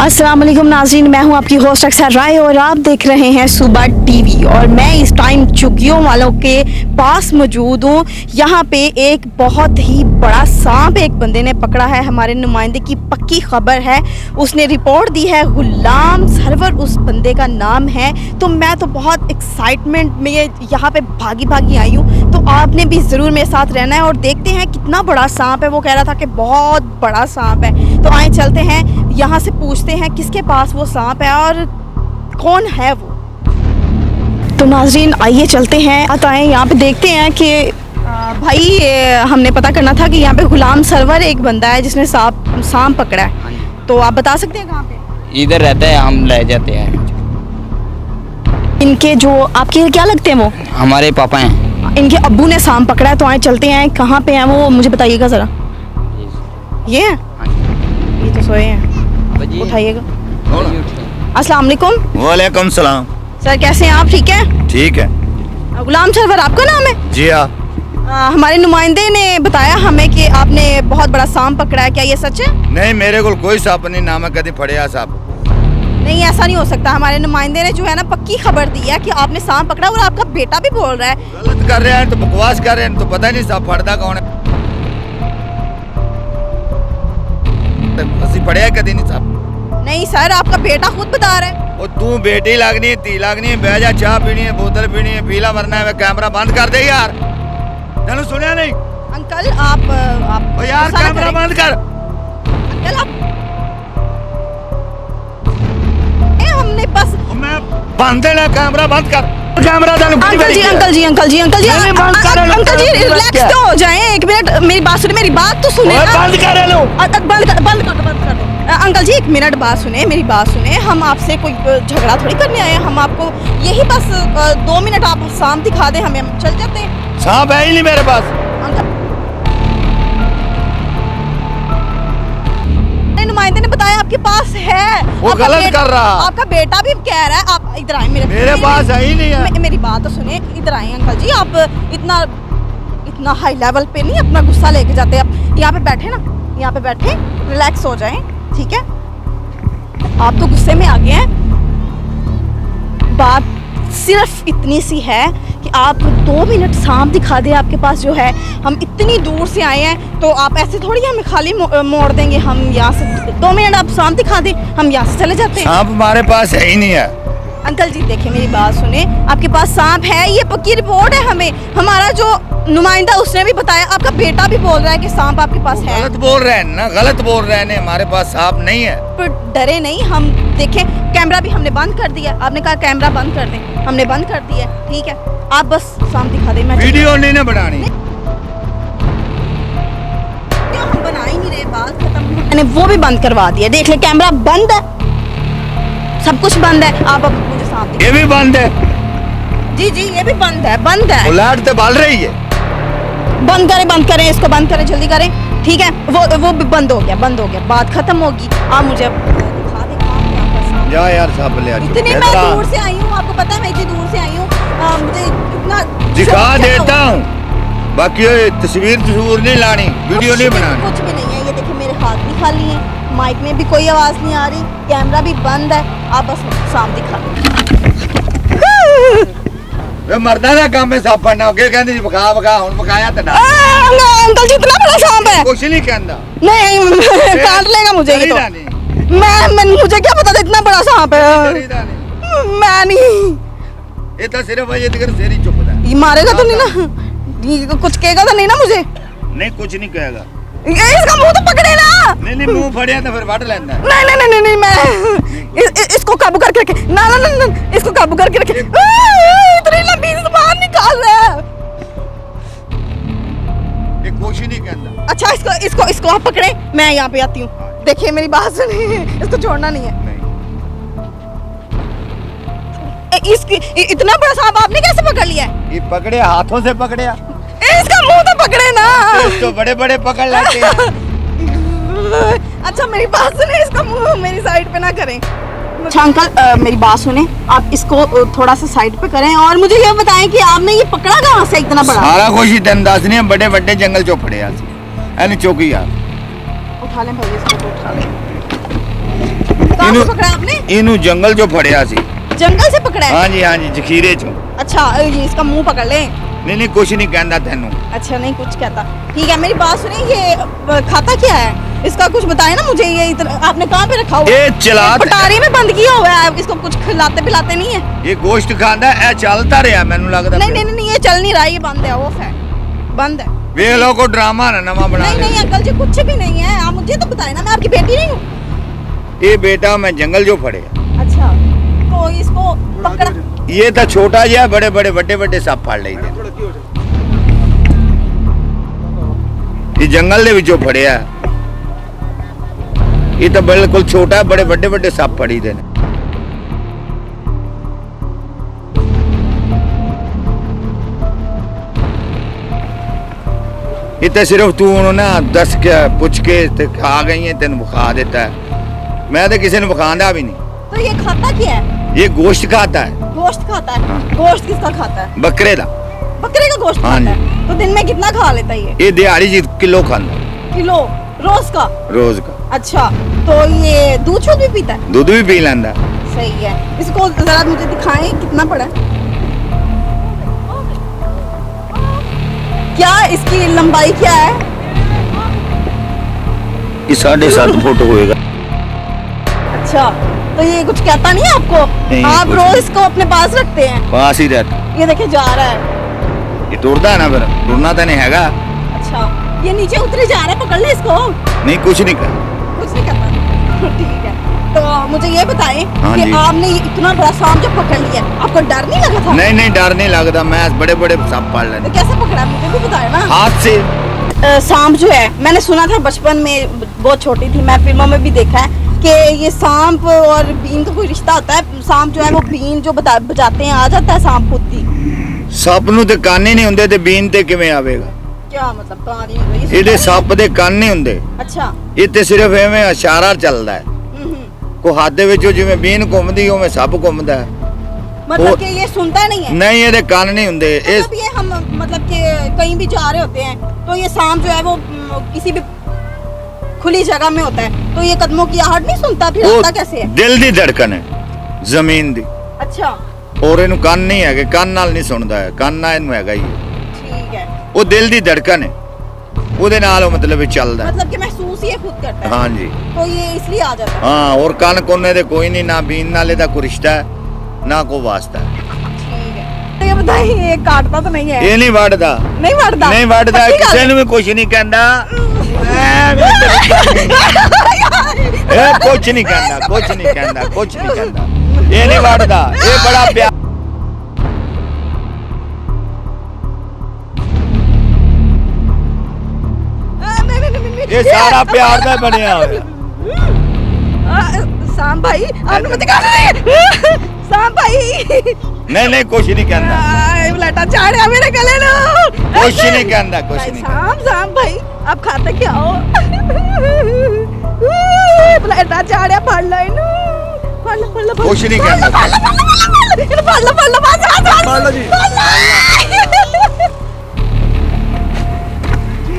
अस्सलाम वालेकुम नाज़रीन, मैं हूं आपकी होस्ट अक्सर राय और आप देख रहे हैं सुबह टीवी। और मैं इस टाइम चुगियों वालों के पास मौजूद हूं। यहां पे एक बहुत ही बड़ा सांप एक बंदे ने पकड़ा है। हमारे नुमाइंदे की पक्की खबर है, उसने रिपोर्ट दी है, गुलाम सरवर उस बंदे का नाम है। तो मैं तो बहुत एक्साइटमेंट में यहाँ पे भागी भागी आई हूँ, तो आपने भी ज़रूर मेरे साथ रहना है और देखते हैं कितना बड़ा सांप है। वो कह रहा था कि बहुत बड़ा सांप है, तो आए चलते हैं यहाँ से पूछते हैं किसके पास वो सांप है और कौन है वो। तो नाज़रीन आइए चलते हैं, आए यहाँ पे देखते हैं कि भाई हमने पता करना था कि यहाँ पे गुलाम सरवर एक बंदा है जिसने सांप पकड़ा है। तो आप बता सकते हैं कहाँ पे? इधर रहता है, हम ले जाते हैं। इनके जो आपके क्या लगते हैं? वो हमारे पापा हैं। इनके अब्बू ने सांप पकड़ा है, तो आए चलते हैं। कहाँ पे हैं वो मुझे बताइएगा ज़रा। ये है, ये तो सोए हैं, उठाइएगा। अस्सलाम वालेकुम। वालेकुम सलाम। सर कैसे हैं आप? ठीक है? ठीक है। गुलाम सरवर आपका नाम है? जी हाँ। हमारे नुमाइंदे ने बताया हमें कि आपने बहुत बड़ा सांप पकड़ा है, क्या ये सच है? नहीं, मेरे को कोई सांप नहीं, नाम कभी फड़िया सांप। नहीं, ऐसा नहीं हो सकता। हमारे नुमाइंदे ने जो है ना पक्की खबर दी है कि आपने सांप पकड़ा और आपका बेटा भी बोल रहा है। गलत कर रहे हैं तो बकवास कर रहे हैं, तो पता नहीं सांप फड़ता कौन है। फड़िया कभी नहीं सांप। नहीं सर, आपका बेटा खुद बता रहा है। और तू बेटी लागनी है, ती लागनी है, बह जा, चाय पीनी है, बोतल पीनी है, पीला मरना है। कैमरा बंद कर दे यार, तेन सुनिया नहीं? अंकल आप यार कैमरा बंद कर। अंकल आप हमने बस मैं बंद देना, कैमरा बंद कर। कैमरा अंकल जी रिलैक्स तो हो जाएं। एक मिनट मेरी बात सुने, मेरी बात तो सुने। बंद कर लो, बंद कर दो। अंकल जी एक मिनट बात सुने, मेरी बात सुने। हम आपसे कोई झगड़ा थोड़ी करने आए हैं, हम आपको यही बस 2 मिनट आप सांप दिखा दें हमें, हम चल जाते हैं। सांप है ही नहीं मेरे पास। अंकल नुमाइंदे ने बताया आपके पास है। वो गलत कर रहा। आपका बेटा भी कह रहा है। आप इधर आए, मेरे पास है ही नहीं है। मेरी बात तो सुने, इधर आए अंकल जी। आप इतना हाई लेवल पे नहीं अपना गुस्सा लेके जाते। आप यहाँ पे बैठे ना, यहाँ पे बैठे रिलैक्स हो जाएं, ठीक है? आप तो गुस्से में आ गए हैं। बात सिर्फ इतनी सी है कि आप 2 मिनट सांप दिखा दे आपके पास जो है। हम इतनी दूर से आए हैं, तो आप ऐसे थोड़ी हमें खाली मोड़ देंगे। हम यहाँ से 2 मिनट आप सांप दिखा दें, हम यहाँ से चले जाते हैं। सांप हमारे पास है ही नहीं है। अंकल जी देखिए मेरी बात सुने, आपके पास सांप है, ये पक्की रिपोर्ट है। हमें हमारा जो नुमाइंदा उसने भी बताया, आपका बेटा भी बोल रहा है कि सांप आपके पास है। गलत बोल रहे हैं ना, गलत बोल रहे हैं। हमारे पास सांप नहीं है। पर डरे नहीं, हम देखें कैमरा भी हमने बंद कर दिया। आपने कहा कैमरा बंद कर दें, हमने बंद कर दिया, ठीक है? आप बस सांप दिखा दें। मैं वीडियो नहीं ना बनानी, हम बना ही नहीं रहे, बात खत्म। मैंने वो भी बंद करवा दिया, देख ले कैमरा बंद है, सब कुछ बंद है। आप अब मुझे सांप दिखा। ये भी बंद है। जी ये भी बंद है, बंद है। लाइट तो बल रही है। बंद करें, इसको बंद करें, जल्दी करें, ठीक है? वो भी बंद हो गया, बात खत्म होगी। आप मुझे दिखा दें कहाँ जा यार सांप ले आ। इतनी मैं दूर से आई हूँ, आपको पता है मैं इतनी दूर से आई हूँ। मुझे इतना दिखा देता हूँ, बाकी ये तस्वीर नहीं लानी, वीडियो नहीं बनानी। कुछ भी नहीं है, ये देखिए मेरे हाथ भी खाली हैं, माइक में भी कोई आवाज़ नहीं आ रही, कैमरा भी बंद है। आप बस सांप दिखा दें। वे मरदा ना काम में सांप पड़ना के कहंदी बखा हुन बखाया ते ना। अंकल जी इतना बड़ा सांप है? कुछ नहीं कहंदा। नहीं काट लेगा मुझे ये तो। मैं मुझे क्या पता था इतना बड़ा सांप है। मैं नहीं, ये तो सिर्फ ये दिगर सेरी चुप था। ये मारेगा तो नहीं ना? कुछ कहेगा तो नहीं ना मुझे? नहीं कुछ नहीं कहेगा। इसका मुंह तो पकड़े ना। नहीं मुंह फड़िया तो फिर वट लेंदा। नहीं मैं इसको काबू करके रखे ना, इसको काबू करके रखे। इतनी लंबी ज़ुबान निकाल रहा है। ये कुछ नहीं कहंदा। अच्छा इसको आप पकड़े, मैं यहाँ पे आती हूँ। देखिए मेरी बात सुनिए, इसको छोड़ना नहीं है। इतना बड़ा सांप आपने कैसे पकड़ लिया है? ये पकड़े, हाथों से पकड़े। इसका मुंह तो पकड़े ना। तो बड़े पकड़ लेते हैं। अच्छा मेरी बात सुने, इसका मुंह मेरी साइड पे ना करें। अच्छा अंकल मेरी बात सुने, आप इसको थोड़ा सा साइड पे करें और मुझे ये बताएं कि आपने ये पकड़ा कहाँ से इतना बड़ा? सारा कुछ ही दंदास नहीं है, बड़े जंगल चो फड़े यार। चौकी यार उठा लें भाई, इसको तो उठा लें। कहाँ से पकड़ा आपने? ਇਹਨੂੰ ਜੰਗਲ 'ਚੋਂ ਫੜਿਆ ਸੀ। जंगल से पकड़ा है? ਹਾਂਜੀ ਹਾਂਜੀ ਜ਼ਖੀਰੇ 'ਚੋਂ। अच्छा ये इसका मुंह पकड़ ले। ਨਹੀਂ ਨਹੀਂ ਕੁਛ ਨਹੀਂ ਕਹਿੰਦਾ ਤੈਨੂੰ। अच्छा नहीं कुछ कहता। ठीक है मेरी बात सुनिए, ये खाता क्या है? इसका कुछ बताए ना मुझे, ये इतना आपने कहाँ पे रखा हुआ है? ਇਹ ਚਲਾ पटारी में बंद किया हुआ है, इसको कुछ खिलाते पिलाते नहीं है? ਇਹ ਗੋਸ਼ਤ ਖਾਂਦਾ, ਇਹ ਚੱਲਦਾ ਰਿਹਾ ਮੈਨੂੰ ਲੱਗਦਾ। नहीं नहीं नहीं ये चल नहीं रहा, ये बंद है, ऑफ है, बंद है। ਵੇਖ ਲਓ ਕੋਈ ਡਰਾਮਾ ਨਾ ਨਵਾਂ ਬਣਾ नहीं नहीं अंकल जी कुछ भी नहीं है, आप मुझे तो बताए ना, मैं आपकी बेटी नहीं हूँ। ਇਹ ਬੇਟਾ ਮੈਂ ਜੰਗਲ 'ਚੋਂ ਫੜਿਆ। अच्छा तो इसको पकड़ा? ਇਹ ਤਾਂ ਛੋਟਾ ਜਿਹਾ, ਬੜੇ ਬੜੇ ਵੱਡੇ ਵੱਡੇ ਸੱਪ ਫੜ ਲਈਦੇ। ਇਹ ਜੰਗਲ ਦੇ ਵਿੱਚੋਂ ਫੜਿਆ। ਇਹ ਤਾਂ ਬਿਲਕੁਲ ਛੋਟਾ, ਬੜੇ ਵੱਡੇ ਵੱਡੇ ਸੱਪ ਫੜੀਦੇ ਨੇ। ਇਹ ਤਾਂ ਸਿਰਫ ਤੂੰ ਉਹਨੂੰ ਨਾ ਦੱਸ ਕੇ ਪੁੱਛ ਕੇ ਤੇ ਆ ਗਈ ਹੈ, ਤੈਨੂੰ ਵਿਖਾ ਦਿੱਤਾ ਹੈ। ਮੈਂ ਤਾਂ ਕਿਸੇ ਨੂੰ ਵਿਖਾਉਂਦਾ ਵੀ ਨਹੀਂ। तो ये खाता क्या है? ये गोश्त खाता है। गोश्त खाता है? हाँ। गोश्त किसका खाता है? बकरे का। बकरे का गोश्त हाँ खाता जी। है? तो दिन में कितना खा लेता है ये? ये दिहाड़ी जी किलो खाना किलो रोज का? रोज का। अच्छा तो ये दूध शूध भी पीता है? दूध भी पी लेंदा। सही है, इसको जरा मुझे दिखाएं कितना पड़ा है? क्या इसकी लंबाई क्या है? ये 7.5 फुट होएगा। अच्छा तो ये कुछ कहता नहीं है आपको? नहीं, आप कुछ रोज नहीं। इसको अपने पास रखते हैं? पास ही रहता। ये देखे जा रहा है। ये टुरदा है ना, फिर टुरना तो नहीं हैगा। अच्छा ये नीचे उतरे जा रहा है, पकड़ ले इसको। नहीं कुछ नहीं कर। कुछ नहीं करता। ठीक है तो मुझे ये बताएं हाँ कि जी। आपने ये इतना बड़ा सांप जब पकड़ लिया, आपको डर नहीं लगा था? नहीं नहीं डर नहीं लगता, मैं बड़े बड़े सांप पाल तो लेने। कैसे पकड़ा मुझे भी बताया ना। हाथ से। सांप जो है मैंने सुना था बचपन में, बहुत छोटी थी मैं, फिल्मों में भी देखा है कि ये सांप और बीन का कोई रिश्ता होता है। सांप जो है वो बीन जो बजाते हैं आ जाता है सांप खुद ही। ਸੱਪ ਨੂੰ ਤੇ ਕੰਨ ਹੀ ਨਹੀਂ ਹੁੰਦੇ ਤੇ ਬੀਨ ਤੇ ਕਿਵੇਂ ਆਵੇਗਾ? क्या मतलब कहानी है भाई? ਇਹਦੇ ਸੱਪ ਦੇ ਕੰਨ ਨਹੀਂ ਹੁੰਦੇ। अच्छा ਇਹ ਤੇ ਸਿਰਫ ਐਵੇਂ ਇਸ਼ਾਰਾ ਚੱਲਦਾ ਹੈ। ਕੋ ਹੱਥ ਦੇ ਵਿੱਚੋਂ ਜਿਵੇਂ ਬੀਨ ਘੁੰਮਦੀ ਉਵੇਂ ਸੱਪ ਘੁੰਮਦਾ ਹੈ। मतलब वो- कि ये सुनता नहीं है? ਨਹੀਂ ਇਹਦੇ ਕੰਨ ਨਹੀਂ ਹੁੰਦੇ। ਇਹ मतलब ये हम मतलब कि कहीं भी जा रहे होते हैं तो ये सांप जो है वो किसी भी खुली जगह में होता है तो ये कदमों की आहट नहीं सुनता, फिर ਉਹ आता कैसे है? ਦਿਲ ਦੀ ਧੜਕਨ ਹੈ, ਜ਼ਮੀਨ ਦੀ। अच्छा ਔਰ ਇਹਨੂੰ ਕੰਨ ਨਹੀਂ ਹੈਗੇ, ਕੰਨ ਨਾਲ ਨਹੀਂ ਸੁਣਦਾ ਹੈ, ਕੰਨ ਨਾਲ ਇਹਨੂੰ ਹੈਗਾ ਹੀ ਹੈ। ठीक है, ਉਹ ਦਿਲ ਦੀ ਧੜਕਨ ਹੈ, ਉਹਦੇ ਨਾਲ ਉਹ ਮਤਲਬ ਇਹ ਚੱਲਦਾ ਹੈ। मतलब कि महसूस ये खुद करता है। हाँ जी। तो ये इसलिए आ जाता है। ਹਾਂ ਔਰ ਕੰਨ ਕੋਨੇ ਦੇ ਕੋਈ ਨਹੀਂ, ਨਾ ਬੀਨ ਨਾਲ ਇਹਦਾ ਕੋਈ ਰਿਸ਼ਤਾ ਹੈ ਨਾ ਕੋਈ ਵਾਸਤਾ ਹੈ। ठीक है तो ये बताइए ये काटता तो नहीं है? ਇਹ ਨਹੀਂ ਵੱਢਦਾ, नहीं बढ़ता? ਨਹੀਂ ਵੱਢਦਾ, पक्की गल ਕਿਸੇ है? ਨੂੰ ਵੀ ਕੁਝ ਨਹੀਂ ਕਹਿੰਦਾ। ਇਹ ਕੁਝ ਨਹੀਂ ਕਹਿੰਦਾ, ਕੁਝ ਨਹੀਂ ਕਹਿੰਦਾ, ਕੁਝ ਨਹੀਂ ਕਹਿੰਦਾ। ਇਹ ਨਹੀਂ ਵੱਢਦਾ, ਇਹ ਬੜਾ ਪਿਆਰ। नहीं, ਇਹ ਸਾਰਾ ਪਿਆਰ ਦਾ ਬਣਿਆ ਹੋਇਆ। सांप भाई आपने मुझे कहा नहीं। सांप भाई ਨਹੀਂ ਨਹੀਂ ਕੁਝ ਨਹੀਂ ਕਹਿੰਦਾ, लटा चाड़िया मेरे गले नो। कुछ नहीं कहता, कुछ भाई, नहीं सांप सांप भाई आप खाते क्या हो? लटा चाड़िया पड़ लो इनु, पड़ लो पड़ लो कुछ नहीं कहता। पड़ लो पड़ लो जी।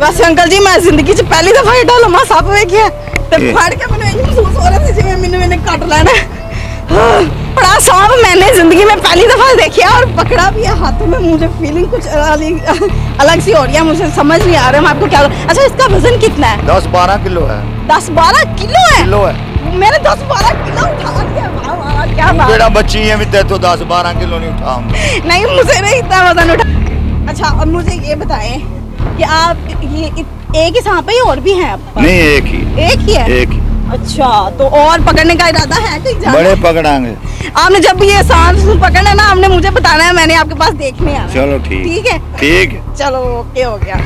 बस अंकल जी मैं जिंदगी च पहली दफा एडा लम्मा सप वेखिया ते फड़ के मैंने इंज महसूस हो रहा था जिवें मैंने कट लेना है। बड़ा सांप मैंने जिंदगी में पहली दफा देखा और पकड़ा भी है हाथों में। मुझे फीलिंग कुछ अलग सी हो रही है, मुझे समझ नहीं आ रहा मैं आपको क्या। अच्छा इसका वजन कितना है? 10-12 किलो है। 10-12 किलो है? किलो है। मैंने 10-12 किलो उठा दिया। वाह, वाह, क्या बात। बेटा बच्ची है भी तेरे 10-12 किलो नहीं उठाऊंगा। नहीं मुझे नहीं इतना वजन उठा। अच्छा अब मुझे ये बताएं कि आप ये एक ही सांप है या और भी हैं आपके पास? नहीं एक ही, एक ही है? एक ही। अच्छा तो और पकड़ने का इरादा है कहीं जाना? बड़े पकड़ांगे। आपने जब भी ये सांप पकड़ना ना आपने मुझे बताना है, मैंने आपके पास देखने आना है। चलो ठीक, ठीक है ठीक है। चलो ओके हो गया।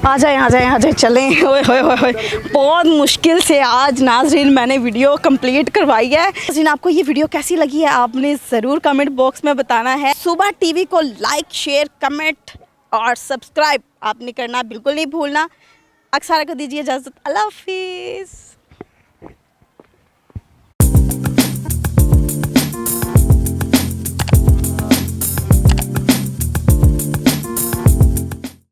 आ जाए आ जाए आ जाए चलें। ओए होए होए होए बहुत मुश्किल से आज नाज़रीन मैंने वीडियो कंप्लीट करवाई है। नाज़रीन आपको ये वीडियो कैसी लगी है आपने ज़रूर कमेंट बॉक्स में बताना है। सुबह टीवी को लाइक शेयर कमेंट और सब्सक्राइब आपने करना बिल्कुल नहीं भूलना। अक्सर को दीजिए इजाज़त। अल्लाह हाफिज़।